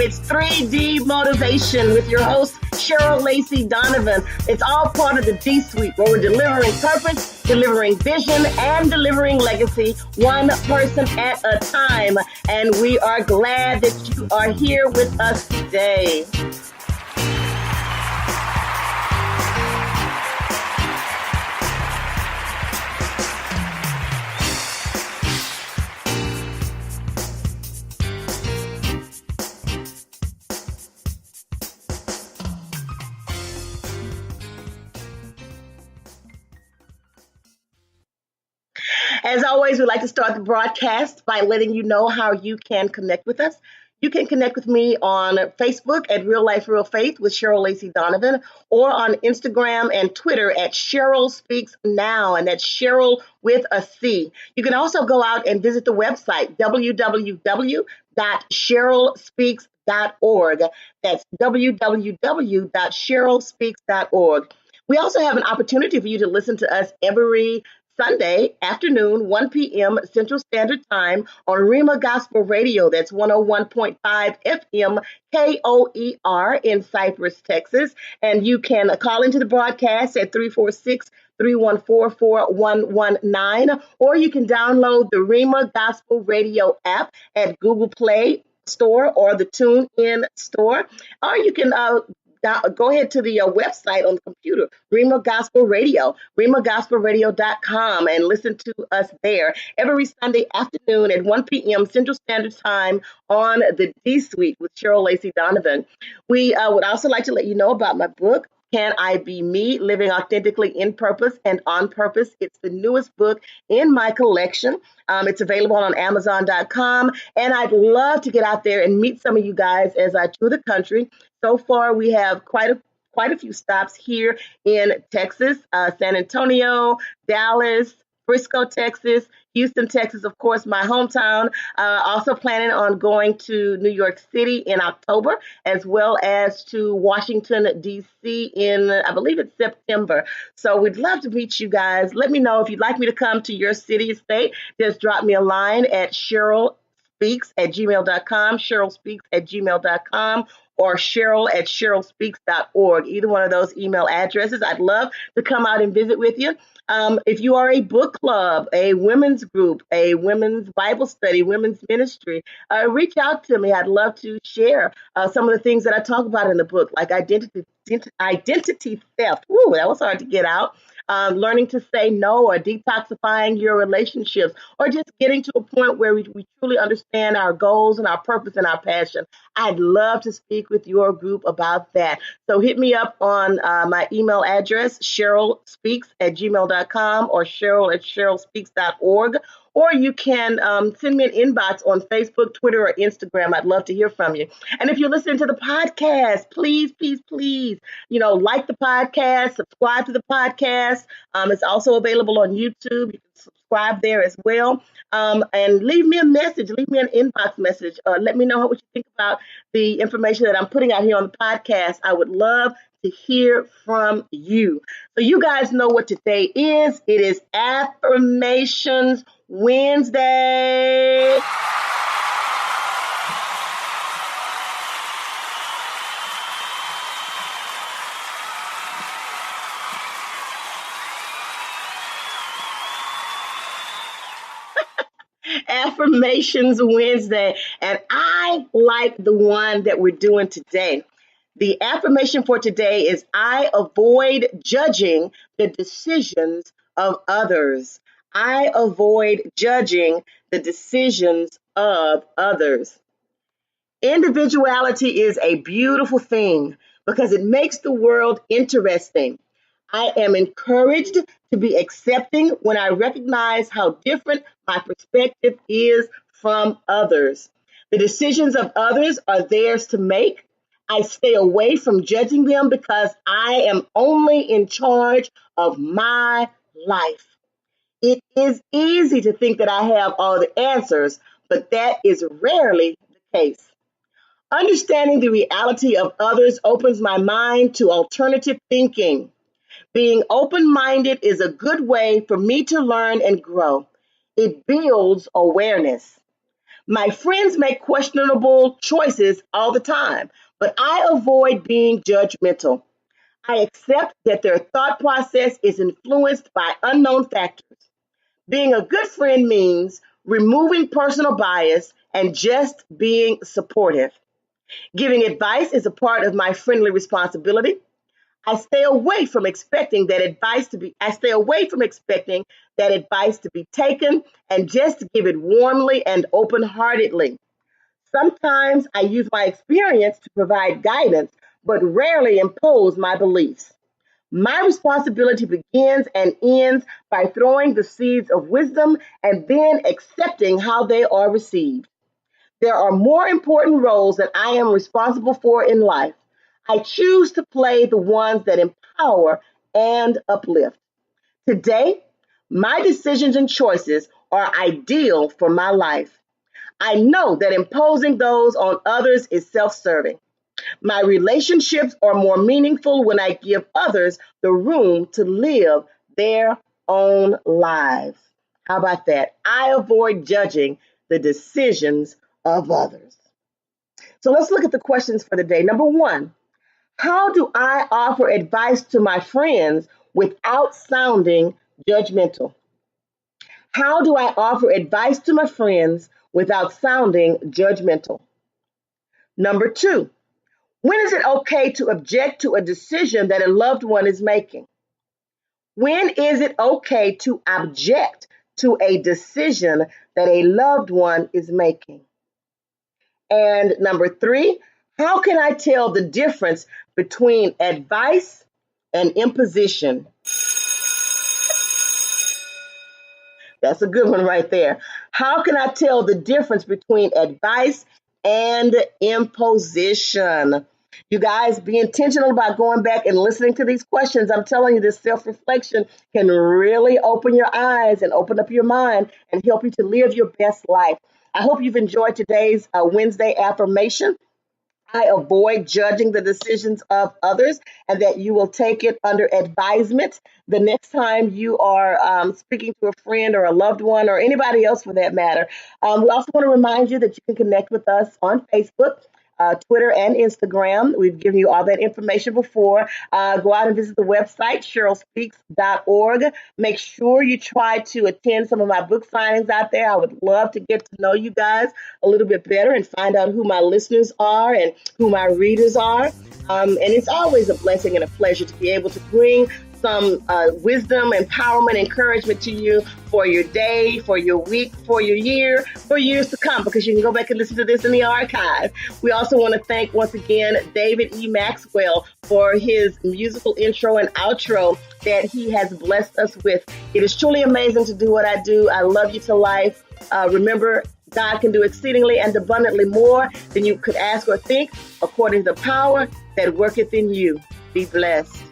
It's 3D Motivation with your host, Cheryl Lacey Donovan. It's all part of the D-Suite, where we're delivering purpose, delivering vision, and delivering legacy, one person at a time. And we are glad that you are here with us today. As always, we like to start the broadcast by letting you know how you can connect with us. You can connect with me on Facebook at Real Life Real Faith with Cheryl Lacey Donovan, or on Instagram and Twitter at Cheryl Speaks Now, and that's Cheryl with a C. You can also go out and visit the website, www.cherylspeaks.org. That's www.cherylspeaks.org. We also have an opportunity for you to listen to us every Sunday afternoon, 1 p.m. Central Standard Time on Rhema Gospel Radio. That's 101.5 FM KOER in Cypress, Texas. And you can call into the broadcast at 346-314-4119, or you can download the Rhema Gospel Radio app at Google Play Store or the TuneIn Store, or you can go ahead to the website on the computer, Rhema Gospel Radio, rhemagospelradio.com, and listen to us there every Sunday afternoon at 1 p.m. Central Standard Time on the D-Suite with Cheryl Lacey Donovan. We would also like to let you know about my book, Can I Be Me? Living Authentically in Purpose and on Purpose. It's the newest book in my collection. It's available on Amazon.com, and I'd love to get out there and meet some of you guys as I tour the country. So far, we have quite a few stops here in Texas, San Antonio, Dallas, Frisco, Texas, Houston, Texas, of course, my hometown. Also planning on going to New York City in October, as well as to Washington, D.C. in, I believe it's September. So we'd love to meet you guys. Let me know if you'd like me to come to your city or state. Just drop me a line at CherylSpeaks@gmail.com, CherylSpeaks@gmail.com, or Cheryl@CherylSpeaks.org. Either one of those email addresses. I'd love to come out and visit with you. If you are a book club, a women's group, a women's Bible study, women's ministry, reach out to me. I'd love to share some of the things that I talk about in the book, like identity theft. Ooh, that was hard to get out. Learning to say no, or detoxifying your relationships, or just getting to a point where we truly understand our goals and our purpose and our passion. I'd love to speak with your group about that. So hit me up on my email address, CherylSpeaks@gmail.com, or Cheryl@CherylSpeaks.org. Or you can send me an inbox on Facebook, Twitter, or Instagram. I'd love to hear from you. And if you're listening to the podcast, please, like the podcast, subscribe to the podcast. It's also available on YouTube. You can subscribe there as well. And leave me a message. Leave me an inbox message. Let me know what you think about the information that I'm putting out here on the podcast. I would love to hear from you. So you guys know what today is. It is Affirmations Wednesday. Affirmations Wednesday, and I like the one that we're doing today. The affirmation for today is, I avoid judging the decisions of others. I avoid judging the decisions of others. Individuality is a beautiful thing because it makes the world interesting. I am encouraged to be accepting when I recognize how different my perspective is from others. The decisions of others are theirs to make. I stay away from judging them because I am only in charge of my life. It is easy to think that I have all the answers, but that is rarely the case. Understanding the reality of others opens my mind to alternative thinking. Being open-minded is a good way for me to learn and grow. It builds awareness. My friends make questionable choices all the time, but I avoid being judgmental. I accept that their thought process is influenced by unknown factors. Being a good friend means removing personal bias and just being supportive. Giving advice is a part of my friendly responsibility. I stay away from expecting that advice to be taken and just give it warmly and open-heartedly. Sometimes I use my experience to provide guidance, but rarely impose my beliefs. My responsibility begins and ends by throwing the seeds of wisdom and then accepting how they are received. There are more important roles that I am responsible for in life. I choose to play the ones that empower and uplift. Today, my decisions and choices are ideal for my life. I know that imposing those on others is self serving. My relationships are more meaningful when I give others the room to live their own lives. How about that? I avoid judging the decisions of others. So let's look at the questions for the day. Number one, how do I offer advice to my friends without sounding judgmental? How do I offer advice to my friends without sounding judgmental? Number two, when is it okay to object to a decision that a loved one is making? When is it okay to object to a decision that a loved one is making? And number three, how can I tell the difference between advice and imposition? That's a good one right there. How can I tell the difference between advice and imposition? You guys, be intentional about going back and listening to these questions. I'm telling you, this self-reflection can really open your eyes and open up your mind and help you to live your best life. I hope you've enjoyed today's Wednesday affirmation. I avoid judging the decisions of others and that you will take it under advisement the next time you are speaking to a friend or a loved one or anybody else for that matter. We also want to remind you that you can connect with us on Facebook, Twitter, and Instagram. We've given you all that information before. Go out and visit the website, cherylspeaks.org. Make sure you try to attend some of my book signings out there. I would love to get to know you guys a little bit better and find out who my listeners are and who my readers are. And it's always a blessing and a pleasure to be able to bring some wisdom, empowerment, encouragement to you for your day, for your week, for your year, for years to come, because you can go back and listen to this in the archive. We also want to thank once again David E. Maxwell for his musical intro and outro that he has blessed us with. It is truly amazing to do what I do. I love you to life. Remember, God can do exceedingly and abundantly more than you could ask or think, according to the power that worketh in you. Be blessed.